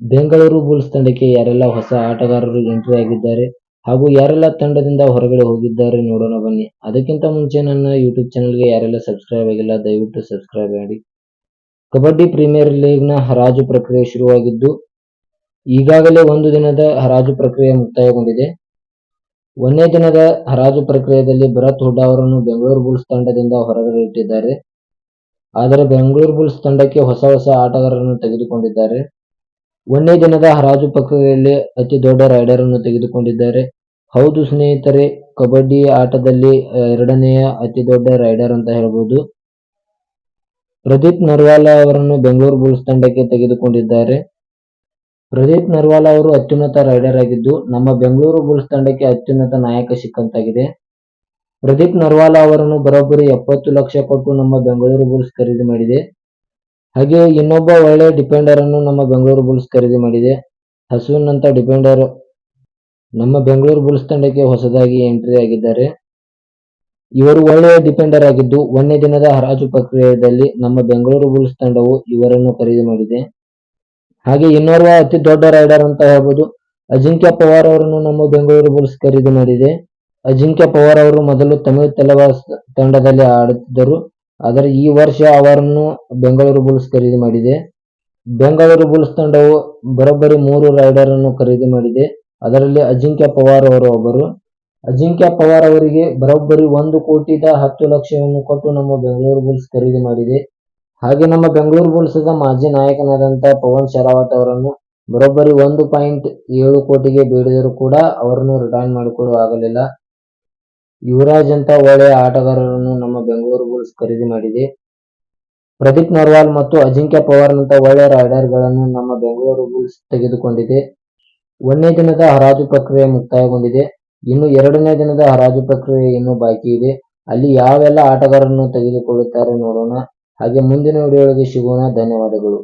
Bengaluru Bulls ತಂಡಕ್ಕೆ ಯಾರೆಲ್ಲ ಹೊಸ ಆಟಗಾರರು ಎಂಟ್ರಿ ಆಗಿದ್ದಾರೆ ಹಾಗೂ ಯಾರೆಲ್ಲ ತಂಡದಿಂದ ಹೊರಗಡೆ ಹೋಗಿದ್ದಾರೆ ನೋಡೋಣ ಬನ್ನಿ. ಅದಕ್ಕಿಂತ ಮುಂಚೆ ನನ್ನ ಯೂಟ್ಯೂಬ್ ಚಾನಲ್ಗೆ ಯಾರೆಲ್ಲ ಸಬ್ಸ್ಕ್ರೈಬ್ ಆಗಿಲ್ಲ ದಯವಿಟ್ಟು ಸಬ್ಸ್ಕ್ರೈಬ್ ಮಾಡಿ. ಕಬಡ್ಡಿ ಪ್ರೀಮಿಯರ್ ಲೀಗ್ನ ಹರಾಜು ಪ್ರಕ್ರಿಯೆ ಶುರುವಾಗಿದ್ದು ಈಗಾಗಲೇ ಒಂದು ದಿನದ ಹರಾಜು ಪ್ರಕ್ರಿಯೆ ಮುಕ್ತಾಯಗೊಂಡಿದೆ. ಒಂದನೇ ದಿನದ ಹರಾಜು ಪ್ರಕ್ರಿಯೆಯಲ್ಲಿ ಭರತ್ ಹುಡ್ಡ ಅವರನ್ನು ಬೆಂಗಳೂರು ಬುಲ್ಸ್ ತಂಡದಿಂದ ಹೊರಗಡೆ ಇಟ್ಟಿದ್ದಾರೆ. ಆದರೆ ಬೆಂಗಳೂರು ಬುಲ್ಸ್ ತಂಡಕ್ಕೆ ಹೊಸ ಆಟಗಾರರನ್ನು ತೆಗೆದುಕೊಂಡಿದ್ದಾರೆ. ಒಂದನೇ ದಿನದ ಹರಾಜು ಪ್ರಕ್ರಿಯೆಯಲ್ಲಿ ಅತಿ ದೊಡ್ಡ ರೈಡರ್ ಅನ್ನು ತೆಗೆದುಕೊಂಡಿದ್ದಾರೆ. ಹೌದು ಸ್ನೇಹಿತರೆ, ಕಬಡ್ಡಿ ಆಟದಲ್ಲಿ ಎರಡನೆಯ ಅತಿ ದೊಡ್ಡ ರೈಡರ್ ಅಂತ ಹೇಳ್ಬೋದು. ಪ್ರದೀಪ್ ನರ್ವಾಲ್ ಅವರನ್ನು ಬೆಂಗಳೂರು ಬುಲ್ಸ್ ತಂಡಕ್ಕೆ ತೆಗೆದುಕೊಂಡಿದ್ದಾರೆ. ಪ್ರದೀಪ್ ನರ್ವಾಲ್ ಅವರು ಅತ್ಯುನ್ನತ ರೈಡರ್ ಆಗಿದ್ದು ನಮ್ಮ ಬೆಂಗಳೂರು ಬುಲ್ಸ್ ತಂಡಕ್ಕೆ ಅತ್ಯುನ್ನತ ನಾಯಕ ಸಿಕ್ಕಂತಾಗಿದೆ. ಪ್ರದೀಪ್ ನರ್ವಾಲ್ ಅವರನ್ನು ಬರೋಬ್ಬರಿ 70 ಲಕ್ಷ ಕೊಟ್ಟು ನಮ್ಮ ಬೆಂಗಳೂರು ಬುಲ್ಸ್ ಖರೀದಿ ಮಾಡಿದೆ. ಹಾಗೆ ಇನ್ನೊಬ್ಬ ಒಳ್ಳೆ ಡಿಫೆಂಡರ್ ಅನ್ನು ನಮ್ಮ ಬೆಂಗಳೂರು ಬುಲ್ಸ್ ಖರೀದಿ ಮಾಡಿದೆ. ಅಶ್ವಿನ್ ಅಂತ ಡಿಫೆಂಡರ್ ನಮ್ಮ ಬೆಂಗಳೂರು ಬುಲ್ಸ್ ತಂಡಕ್ಕೆ ಹೊಸದಾಗಿ ಎಂಟ್ರಿ ಆಗಿದ್ದಾರೆ. ಇವರು ಒಳ್ಳೆಯ ಡಿಫೆಂಡರ್ ಆಗಿದ್ದು ಒಂದನೇ ದಿನದ ಹರಾಜು ಪ್ರಕ್ರಿಯೆಯಲ್ಲಿ ನಮ್ಮ ಬೆಂಗಳೂರು ಬುಲ್ಸ್ ತಂಡವು ಇವರನ್ನು ಖರೀದಿ ಮಾಡಿದೆ. ಹಾಗೆ ಇನ್ನೋರ್ವ ಅತಿ ದೊಡ್ಡ ರೈಡರ್ ಅಂತ ಹೇಳ್ಬೋದು, ಅಜಿಂಕ್ಯ ಪವಾರ್ ಅವರನ್ನು ನಮ್ಮ ಬೆಂಗಳೂರು ಬುಲ್ಸ್ ಖರೀದಿ ಮಾಡಿದೆ. ಅಜಿಂಕ್ಯ ಪವಾರ್ ಅವರು ಮೊದಲು ತಮಿಳು ತಲವಾಸ್ ತಂಡದಲ್ಲಿ ಆಡುತ್ತಿದ್ದರು. ಆದರೆ ಈ ವರ್ಷ ಅವರನ್ನು ಬೆಂಗಳೂರು ಬುಲ್ಸ್ ಖರೀದಿ ಮಾಡಿದೆ. ಬೆಂಗಳೂರು ಬುಲ್ಸ್ ತಂಡವು ಬರೋಬ್ಬರಿ 3 ರೈಡರ್ ಅನ್ನು ಖರೀದಿ ಮಾಡಿದೆ. ಅದರಲ್ಲಿ ಅಜಿಂಕ್ಯ ಪವಾರ್ ಅವರು ಒಬ್ಬರು. ಅಜಿಂಕ್ಯ ಪವಾರ್ ಅವರಿಗೆ ಬರೋಬ್ಬರಿ 1,10 ಲಕ್ಷವನ್ನು ಕೊಟ್ಟು ನಮ್ಮ ಬೆಂಗಳೂರು ಬುಲ್ಸ್ ಖರೀದಿ ಮಾಡಿದೆ. ಹಾಗೆ ನಮ್ಮ ಬೆಂಗಳೂರು ಬುಲ್ಸ್ ಮಾಜಿ ನಾಯಕನಾದಂಥ ಪವನ್ ಶರಾವತ್ ಅವರನ್ನು ಬರೋಬ್ಬರಿ 1.7 ಕೋಟಿಗೆ ಬೇಡಿದರೂ ಕೂಡ ಅವರನ್ನು ರಿಟೈನ್ ಮಾಡಿಕೊಳ್ಳಲು ಆಗಲಿಲ್ಲ. ಯುವರಾಜ್ ಅಂತ ಒಳ್ಳೆಯ ಆಟಗಾರರನ್ನು ನಮ್ಮ ಬೆಂಗಳೂರು ಬುಲ್ಸ್ ಖರೀದಿ ಮಾಡಿದೆ. ಪ್ರದೀಪ್ ನರ್ವಾಲ್ ಮತ್ತು ಅಜಿಂಕ್ಯ ಪವಾರ್ ನಂತ ಒಳ್ಳೆಯ ರೈಡರ್ಗಳನ್ನು ನಮ್ಮ ಬೆಂಗಳೂರು ಬುಲ್ಸ್ ತೆಗೆದುಕೊಂಡಿದೆ. ಒಂದನೇ ದಿನದ ಹರಾಜು ಪ್ರಕ್ರಿಯೆ ಮುಕ್ತಾಯಗೊಂಡಿದೆ. ಇನ್ನು ಎರಡನೇ ದಿನದ ಹರಾಜು ಪ್ರಕ್ರಿಯೆ ಇನ್ನೂ ಬಾಕಿ ಇದೆ. ಅಲ್ಲಿ ಯಾವೆಲ್ಲ ಆಟಗಾರರನ್ನು ತೆಗೆದುಕೊಳ್ಳುತ್ತಾರೆ ನೋಡೋಣ. ಹಾಗೆ ಮುಂದಿನ ವಿಡಿಯೋಗಳಿಗೆ ಸಿಗೋಣ. ಧನ್ಯವಾದಗಳು.